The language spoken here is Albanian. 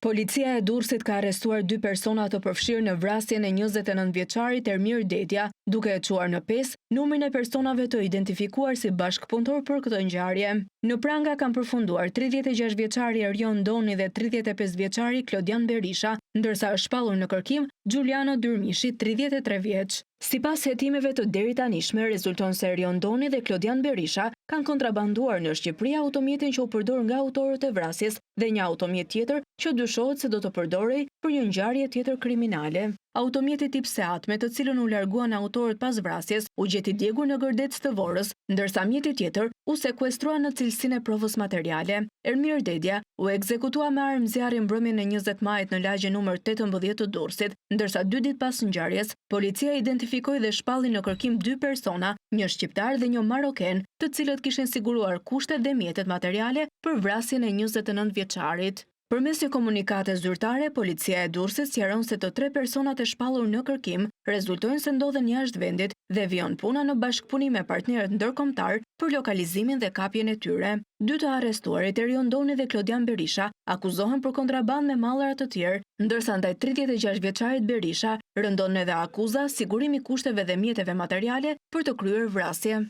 Policia e Durrësit ka arrestuar 2 persona të përfshirë në vrasjen e 29-vjeçarit Ermir Dedja, duke e çuar në 5 numrin e personave të identifikuar si bashkëpunëtor për këtë ngjarje. Në pranga kanë përfunduar 36-vjeçari Erion Doni dhe 35-vjeçari Klodian Berisha, ndërsa është shpallur në kërkim Giuliano Dyrmishi, 33 vjeç. Sipas hetimeve të deritanishme, rezulton se Erion Doni dhe Klodian Berisha kanë kontrabanduar në Shqipëri automjetin që u përdor nga autorët e vrasjes dhe një automjet tjetër që dyshohet se do të përdorej për një ngjarje tjetër kriminale. Automjeti tip Seat, me të cilën u larguan autorët pas vrasjes, u gjeti djegur në gërdet të Vorrës, ndërsa mjeti tjetër u sekuestrua në cilësinë e provës materiale. Ermir Dedja u ekzekutua me armë zjarri mbrëmjen e 20 majit në lagje numër 18 të Durrësit, ndërsa 2 ditë pas ngjarjes, policia identifikoi dhe shpalli në kërkim 2 persona, një shqiptar dhe një maroken, të cilët kishin siguruar kushtet dhe mjetet materiale për vrasjen e 29-vjeçarit. Përmes një komunikate zyrtare, policia e Durrësit sqaron se të 3 personat e shpallur në kërkim rezultojnë se ndodhen jashtë vendit dhe vijon puna në bashkëpunim me partnerët ndërkombëtar për lokalizimin dhe kapjen e tyre. 2 të arrestuarit, Erion Doni dhe Klodian Berisha, akuzohen për kontrabandë me mallra të tjerë, ndërsa ndaj 36-vjeçarit Berisha rëndon edhe akuza sigurimi kushteve dhe mjeteve materiale për të kryer vrasje.